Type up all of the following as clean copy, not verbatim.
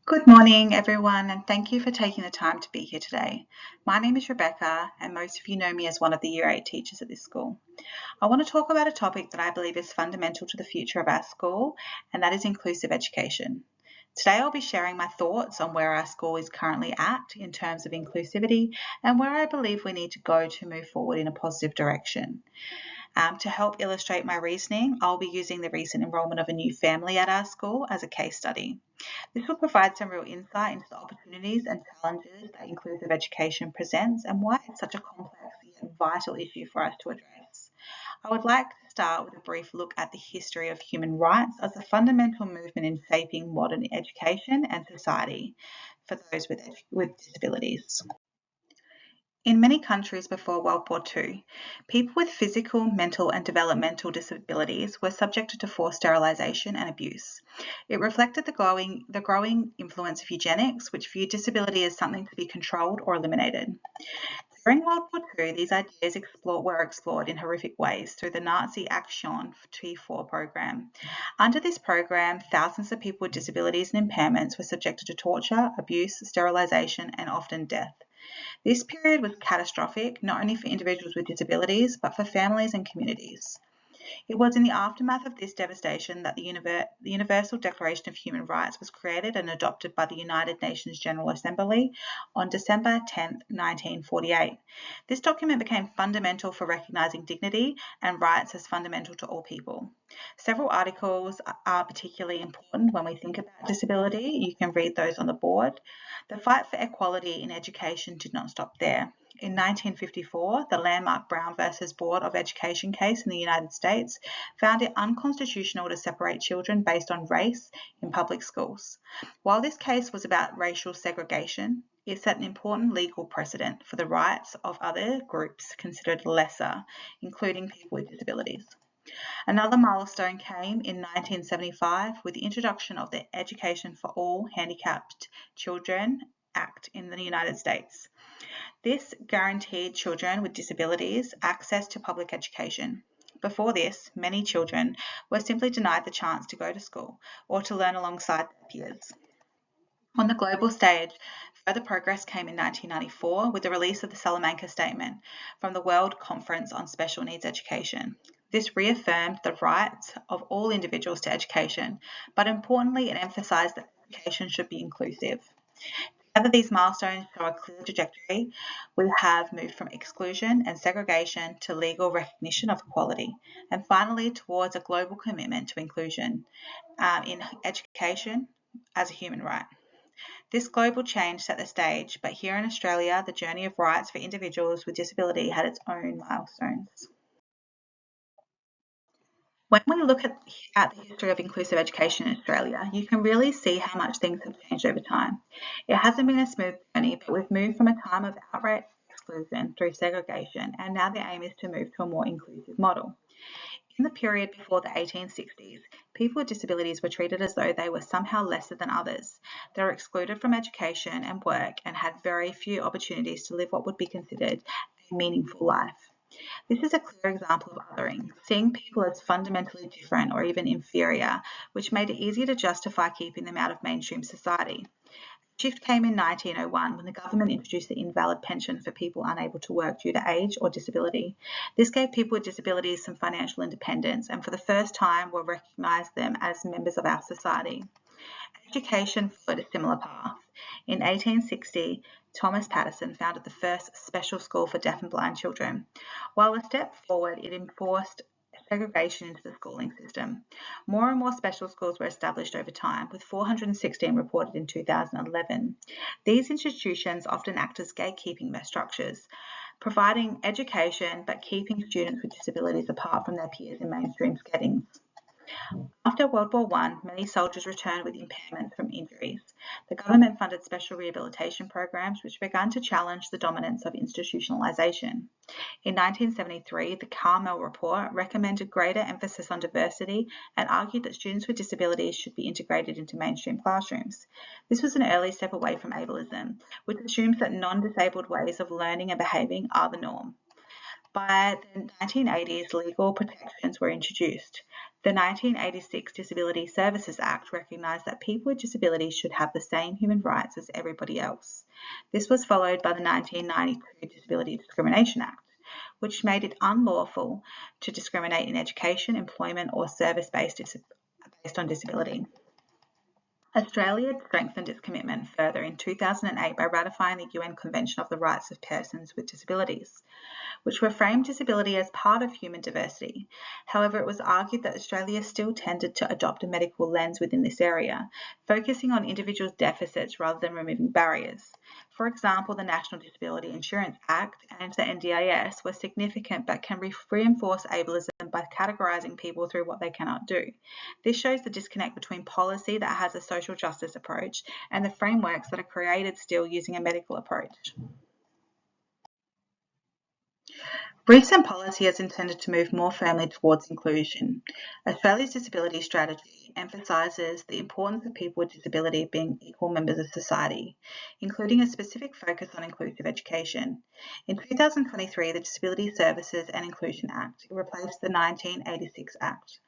Good morning, everyone, and thank you for taking the time to be here today. My name is Rebecca, and most of you know me as one of the Year 8 teachers at this school. I want to talk about a topic that I believe is fundamental to the future of our school, and that is inclusive education. Today, I'll be sharing my thoughts on where our school is currently at in terms of inclusivity and where I believe we need to go to move forward in a positive direction. To help illustrate my reasoning, I'll be using the recent enrolment of a new family at our school as a case study. This will provide some real insight into the opportunities and challenges that inclusive education presents and why it's such a complex yet vital issue for us to address. I would like to start with a brief look at the history of human rights as a fundamental movement in shaping modern education and society for those with disabilities. In many countries before World War II, people with physical, mental, and developmental disabilities were subjected to forced sterilisation and abuse. It reflected the growing influence of eugenics, which viewed disability as something to be controlled or eliminated. During World War II, these ideas were explored in horrific ways through the Nazi Action T4 program. Under this program, thousands of people with disabilities and impairments were subjected to torture, abuse, sterilisation, and often death. This period was catastrophic, not only for individuals with disabilities, but for families and communities. It was in the aftermath of this devastation that the Universal Declaration of Human Rights was created and adopted by the United Nations General Assembly on December 10, 1948. This document became fundamental for recognising dignity and rights as fundamental to all people. Several articles are particularly important when we think about disability. You can read those on the board. The fight for equality in education did not stop there. In 1954, the landmark Brown versus Board of Education case in the United States found it unconstitutional to separate children based on race in public schools. While this case was about racial segregation, it set an important legal precedent for the rights of other groups considered lesser, including people with disabilities. Another milestone came in 1975 with the introduction of the Education for All Handicapped Children Act in the United States. This guaranteed children with disabilities access to public education. Before this, many children were simply denied the chance to go to school or to learn alongside their peers. On the global stage, further progress came in 1994 with the release of the Salamanca Statement from the World Conference on Special Needs Education. This reaffirmed the rights of all individuals to education, but importantly, it emphasised that education should be inclusive. Together, these milestones show a clear trajectory. We have moved from exclusion and segregation to legal recognition of equality, and finally towards a global commitment to inclusion in education as a human right. This global change set the stage, but here in Australia, the journey of rights for individuals with disability had its own milestones. When we look at the history of inclusive education in Australia, you can really see how much things have changed over time. It hasn't been a smooth journey, but we've moved from a time of outright exclusion through segregation, and now the aim is to move to a more inclusive model. In the period before the 1860s, people with disabilities were treated as though they were somehow lesser than others. They were excluded from education and work and had very few opportunities to live what would be considered a meaningful life. This is a clear example of othering, seeing people as fundamentally different or even inferior, which made it easier to justify keeping them out of mainstream society. The shift came in 1901 when the government introduced the invalid pension for people unable to work due to age or disability. This gave people with disabilities some financial independence and for the first time will recognise them as members of our society. Education followed a similar path. In 1860, Thomas Paterson founded the first special school for deaf and blind children. While a step forward, it enforced segregation into the schooling system. More and more special schools were established over time, with 416 reported in 2011. These institutions often act as gatekeeping structures, providing education but keeping students with disabilities apart from their peers in mainstream settings. After World War I, many soldiers returned with impairments from injuries. The government funded special rehabilitation programs which began to challenge the dominance of institutionalisation. In 1973, the Carmel Report recommended greater emphasis on diversity and argued that students with disabilities should be integrated into mainstream classrooms. This was an early step away from ableism, which assumes that non-disabled ways of learning and behaving are the norm. By the 1980s, legal protections were introduced. The 1986 Disability Services Act recognised that people with disabilities should have the same human rights as everybody else. This was followed by the 1992 Disability Discrimination Act, which made it unlawful to discriminate in education, employment, or service based on disability. Australia strengthened its commitment further in 2008 by ratifying the UN Convention of the Rights of Persons with Disabilities, which reframed disability as part of human diversity. However, it was argued that Australia still tended to adopt a medical lens within this area, focusing on individuals' deficits rather than removing barriers. For example, the National Disability Insurance Act and the NDIS were significant but can reinforce ableism by categorising people through what they cannot do. This shows the disconnect between policy that has a social justice approach and the frameworks that are created still using a medical approach. Recent policy is intended to move more firmly towards inclusion. Australia's disability strategy emphasises the importance of people with disability being equal members of society, including a specific focus on inclusive education. In 2023, the Disability Services and Inclusion Act replaced the 1986 Act.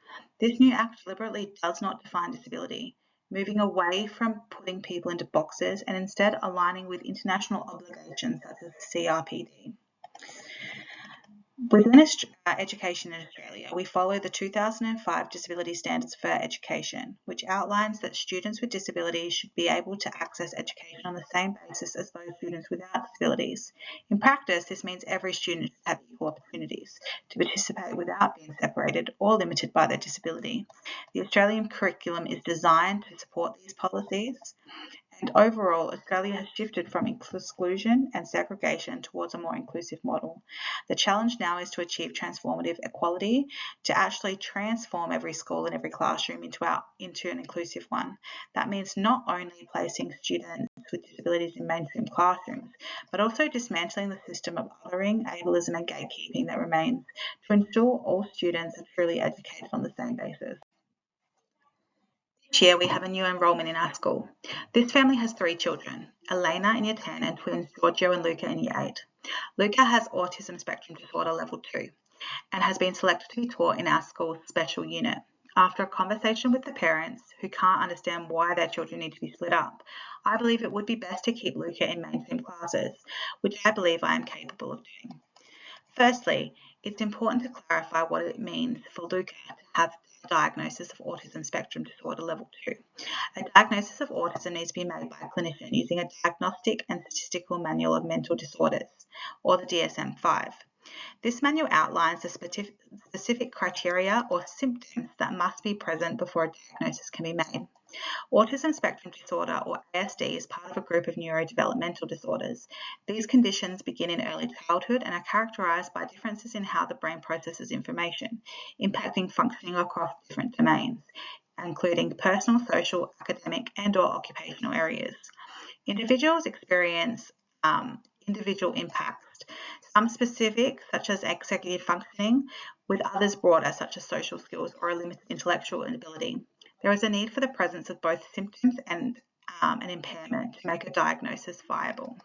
This new act deliberately does not define disability, moving away from putting people into boxes and instead aligning with international obligations such as the CRPD. Within education in Australia, we follow the 2005 Disability Standards for Education, which outlines that students with disabilities should be able to access education on the same basis as those students without disabilities. In practice, this means every student should have equal opportunities to participate without being separated or limited by their disability. The Australian curriculum is designed to support these policies. And overall, Australia has shifted from exclusion and segregation towards a more inclusive model. The challenge now is to achieve transformative equality, to actually transform every school and every classroom into an inclusive one. That means not only placing students with disabilities in mainstream classrooms, but also dismantling the system of othering, ableism and gatekeeping that remains to ensure all students are truly educated on the same basis. This year we have a new enrolment in our school. This family has 3 children, Elena in year 10 and twins Giorgio and Luca in year 8. Luca has autism spectrum disorder level 2 and has been selected to be taught in our school's special unit. After a conversation with the parents who can't understand why their children need to be split up, I believe it would be best to keep Luca in mainstream classes, which I believe I am capable of doing. Firstly, it's important to clarify what it means for Luca to have a diagnosis of autism spectrum disorder level 2. A diagnosis of autism needs to be made by a clinician using a Diagnostic and Statistical Manual of Mental Disorders, or the DSM-5. This manual outlines the specific criteria or symptoms that must be present before a diagnosis can be made. Autism spectrum disorder, or ASD, is part of a group of neurodevelopmental disorders. These conditions begin in early childhood and are characterised by differences in how the brain processes information, impacting functioning across different domains, including personal, social, academic, and/or occupational areas. Individuals experience individual impacts, some specific, such as executive functioning, with others broader, such as social skills or a limited intellectual ability. There is a need for the presence of both symptoms and an impairment to make a diagnosis viable.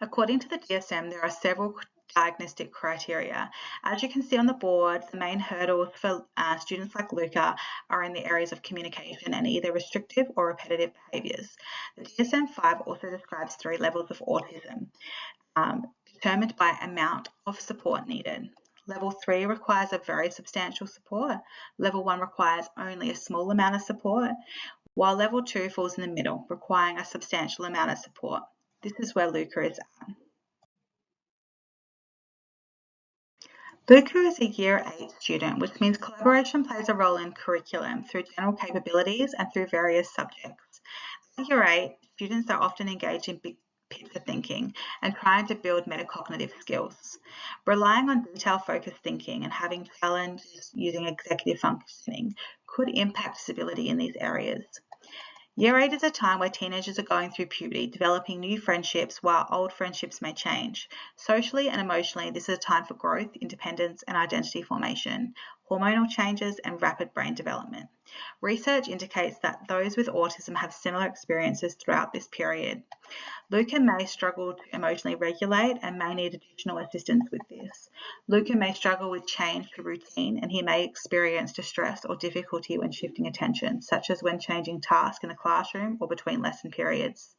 According to the DSM, there are several diagnostic criteria. As you can see on the board, the main hurdles for students like Luca are in the areas of communication and either restrictive or repetitive behaviours. The DSM-5 also describes 3 levels of autism, determined by amount of support needed. Level 3 requires a very substantial support. Level 1 requires only a small amount of support, while Level 2 falls in the middle, requiring a substantial amount of support. This is where Luca is at. Luca is a Year 8 student, which means collaboration plays a role in curriculum through general capabilities and through various subjects. At Year 8, students are often engaged in big picture thinking and trying to build metacognitive skills. Relying on detail-focused thinking and having challenges using executive functioning could impact disability in these areas. Year 8 is a time where teenagers are going through puberty, developing new friendships while old friendships may change. Socially and emotionally, this is a time for growth, independence, and identity formation, hormonal changes, and rapid brain development. Research indicates that those with autism have similar experiences throughout this period. Luca may struggle to emotionally regulate and may need additional assistance with this. Luca may struggle with change to routine, and he may experience distress or difficulty when shifting attention, such as when changing tasks in a classroom or between lesson periods.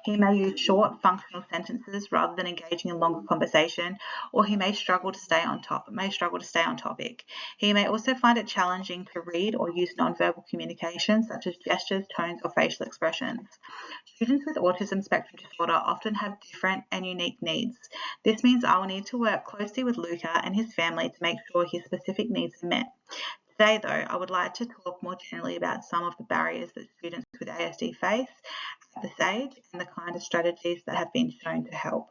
He may use short, functional sentences rather than engaging in longer conversation, or he may struggle to stay on topic. He may also find it challenging to read or use nonverbal communication, such as gestures, tones, or facial expressions. Students with autism spectrum disorder often have different and unique needs. This means I will need to work closely with Luca and his family to make sure his specific needs are met. Today, though, I would like to talk more generally about some of the barriers that students with ASD face at this age and the kind of strategies that have been shown to help.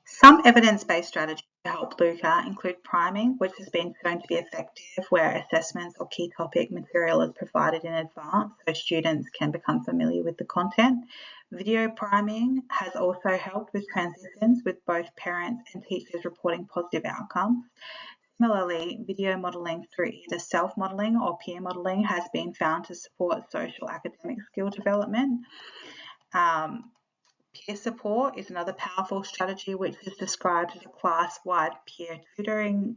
Some evidence-based strategies to help Luca include priming, which has been shown to be effective where assessments or key topic material is provided in advance so students can become familiar with the content. Video priming has also helped with transitions with both parents and teachers reporting positive outcomes. Similarly, video modelling through either self-modelling or peer modelling has been found to support social academic skill development. Peer support is another powerful strategy which is described as a class-wide peer tutoring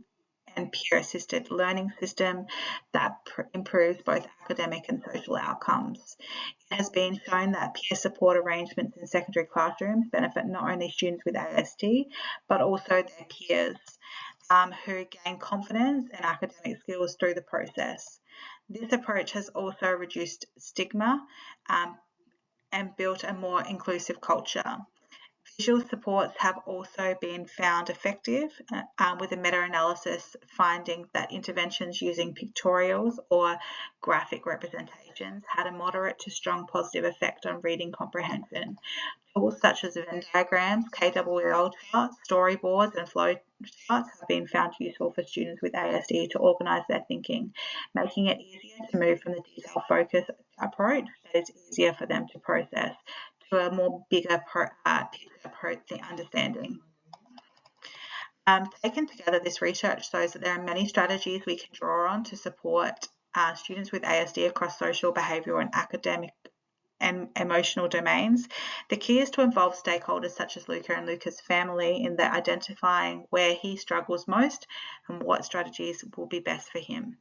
and peer-assisted learning system that improves both academic and social outcomes. It has been shown that peer support arrangements in secondary classrooms benefit not only students with ASD but also their peers who gain confidence and academic skills through the process. This approach has also reduced stigma and built a more inclusive culture. Visual supports have also been found effective with a meta-analysis finding that interventions using pictorials or graphic representations had a moderate to strong positive effect on reading comprehension. Tools such as Venn diagrams, KWL charts, storyboards, and flow charts have been found useful for students with ASD to organise their thinking, making it easier to move from the detail-focused approach that is easier for them to process to a more bigger picture approach to understanding. Taken together, this research shows that there are many strategies we can draw on to support students with ASD across social, behavioural, and academic and emotional domains. The key is to involve stakeholders such as Luca and Luca's family in their identifying where he struggles most and what strategies will be best for him.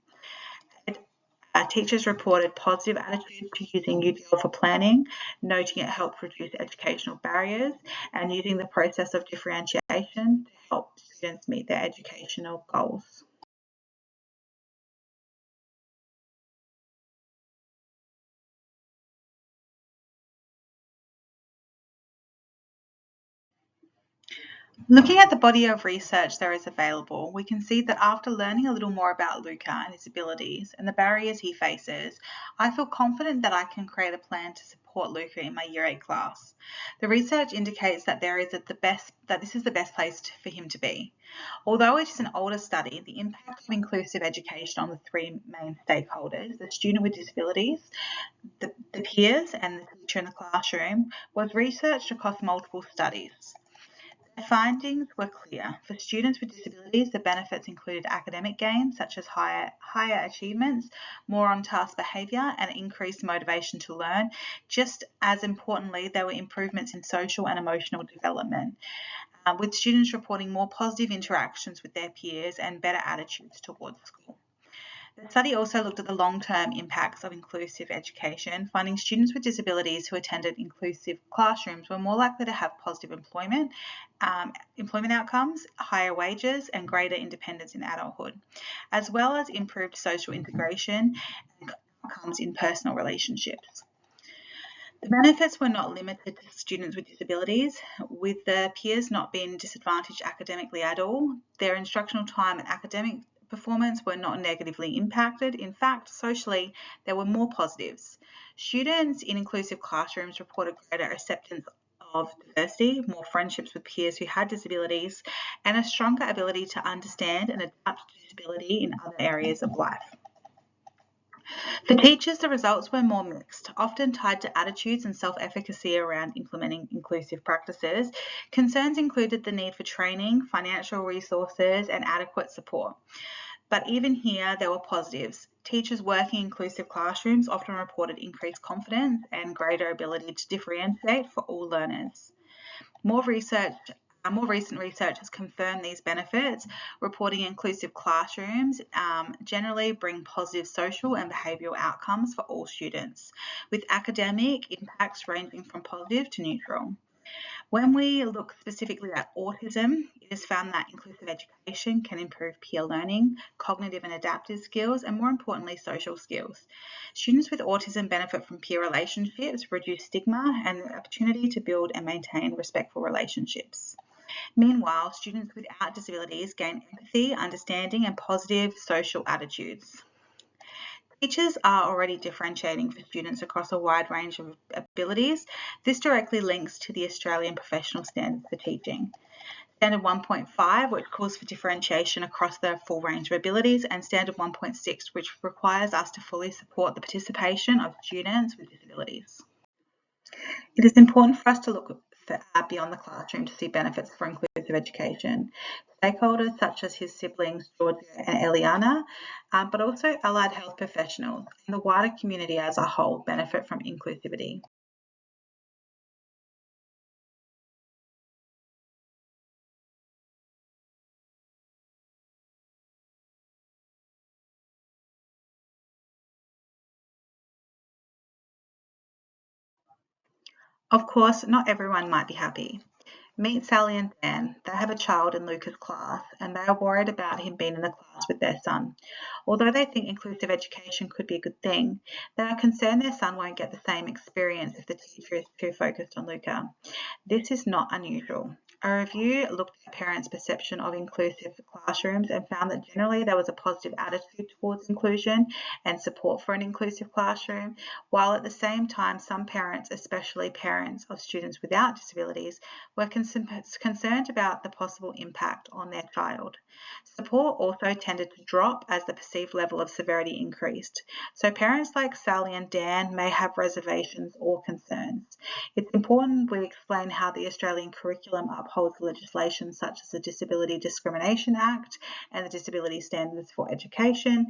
Teachers reported positive attitudes to using UDL for planning, noting it helped reduce educational barriers, and using the process of differentiation to help students meet their educational goals. Looking at the body of research there is available, we can see that after learning a little more about Luca and his abilities and the barriers he faces, I feel confident that I can create a plan to support Luca in my Year 8 class. The research indicates that this is the best place for him to be. Although it is an older study, the impact of inclusive education on the three main stakeholders, the student with disabilities, the peers, and the teacher in the classroom, was researched across multiple studies. The findings were clear. For students with disabilities, the benefits included academic gains such as higher achievements, more on-task behaviour, and increased motivation to learn. Just as importantly, there were improvements in social and emotional development, with students reporting more positive interactions with their peers and better attitudes towards school. The study also looked at the long-term impacts of inclusive education, finding students with disabilities who attended inclusive classrooms were more likely to have positive employment outcomes, higher wages, and greater independence in adulthood, as well as improved social integration and outcomes in personal relationships. The benefits were not limited to students with disabilities, with their peers not being disadvantaged academically at all. Their instructional time and academic performance were not negatively impacted. In fact, socially, there were more positives. Students in inclusive classrooms reported greater acceptance of diversity, more friendships with peers who had disabilities, and a stronger ability to understand and adapt to disability in other areas of life. For teachers, the results were more mixed, often tied to attitudes and self-efficacy around implementing inclusive practices. Concerns included the need for training, financial resources, and adequate support. But even here, there were positives. Teachers working in inclusive classrooms often reported increased confidence and greater ability to differentiate for all learners. More recent research has confirmed these benefits, reporting inclusive classrooms generally bring positive social and behavioural outcomes for all students, with academic impacts ranging from positive to neutral. When we look specifically at autism, it is found that inclusive education can improve peer learning, cognitive and adaptive skills, and more importantly, social skills. Students with autism benefit from peer relationships, reduce stigma, and the opportunity to build and maintain respectful relationships. Meanwhile, students without disabilities gain empathy, understanding, and positive social attitudes. Teachers are already differentiating for students across a wide range of abilities. This directly links to the Australian Professional Standards for Teaching. Standard 1.5, which calls for differentiation across the full range of abilities, and Standard 1.6, which requires us to fully support the participation of students with disabilities. It is important for us to look beyond the classroom to see benefits for inclusive education. Stakeholders such as his siblings, Georgia and Eliana, but also allied health professionals and the wider community as a whole benefit from inclusivity. Of course, not everyone might be happy. Meet Sally and Dan. They have a child in Luca's class and they are worried about him being in the class with their son. Although they think inclusive education could be a good thing, they are concerned their son won't get the same experience if the teacher is too focused on Luca. This is not unusual. A review looked at parents' perception of inclusive classrooms and found that generally there was a positive attitude towards inclusion and support for an inclusive classroom, while at the same time some parents, especially parents of students without disabilities, were concerned about the possible impact on their child. Support also tended to drop as the perceived level of severity increased. So parents like Sally and Dan may have reservations or concerns. It's important we explain how the Australian curriculum upholds legislation such as the Disability Discrimination Act and the Disability Standards for Education,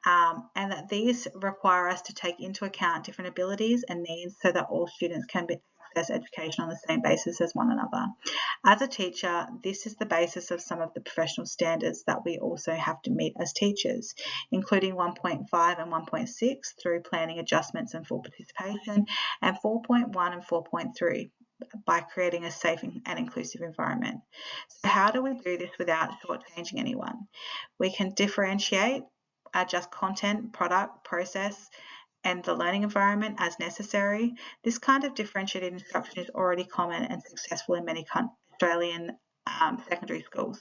and that these require us to take into account different abilities and needs so that all students can access education on the same basis as one another. As a teacher, this is the basis of some of the professional standards that we also have to meet as teachers, including 1.5 and 1.6 through planning adjustments and full participation, and 4.1 and 4.3 by creating a safe and inclusive environment. So how do we do this without shortchanging anyone? We can differentiate, adjust content, product, process, and the learning environment as necessary. This kind of differentiated instruction is already common and successful in many Australian secondary schools.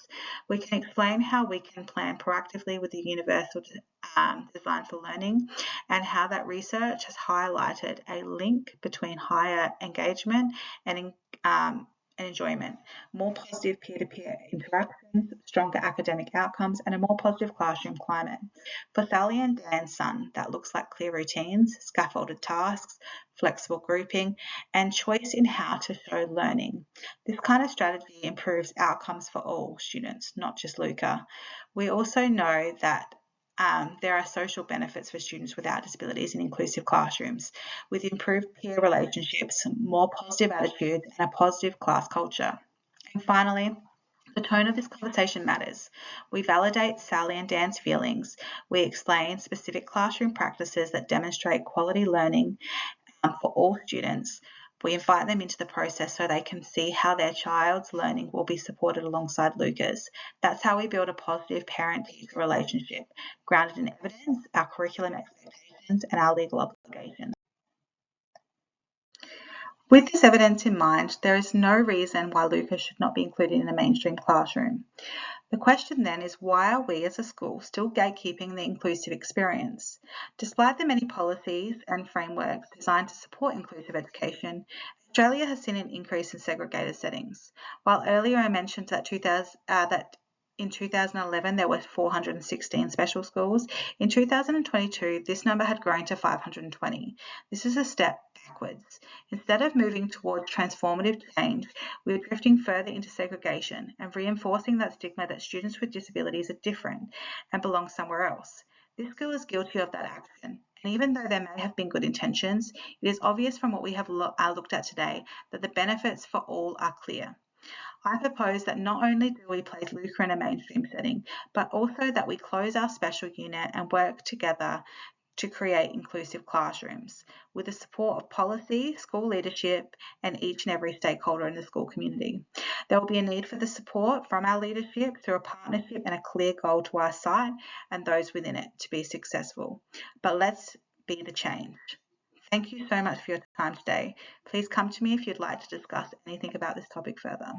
We can explain how we can plan proactively with the universal design for learning and how that research has highlighted a link between higher engagement and enjoyment, more positive peer-to-peer interactions, stronger academic outcomes, and a more positive classroom climate. For Sally and Dan's son, that looks like clear routines, scaffolded tasks, flexible grouping, and choice in how to show learning. This kind of strategy improves outcomes for all students, not just Luca. We also know that there are social benefits for students without disabilities in inclusive classrooms, with improved peer relationships, more positive attitudes, and a positive class culture. And finally, the tone of this conversation matters. We validate Sally and Dan's feelings. We explain specific classroom practices that demonstrate quality learning for all students. We invite them into the process so they can see how their child's learning will be supported alongside Luca's. That's how we build a positive parent-teacher relationship, grounded in evidence, our curriculum expectations, and our legal obligations. With this evidence in mind, there is no reason why Luca should not be included in a mainstream classroom. The question then is, why are we as a school still gatekeeping the inclusive experience? Despite the many policies and frameworks designed to support inclusive education, Australia has seen an increase in segregated settings. While earlier I mentioned that in 2011, there were 416 special schools. In 2022, this number had grown to 520. This is a step backwards. Instead of moving towards transformative change, we are drifting further into segregation and reinforcing that stigma that students with disabilities are different and belong somewhere else. This school is guilty of that action. And even though there may have been good intentions, it is obvious from what we have looked at today that the benefits for all are clear. I propose that not only do we place Luca in a mainstream setting, but also that we close our special unit and work together to create inclusive classrooms with the support of policy, school leadership, and each and every stakeholder in the school community. There will be a need for the support from our leadership through a partnership and a clear goal to our site and those within it to be successful. But let's be the change. Thank you so much for your time today. Please come to me if you'd like to discuss anything about this topic further.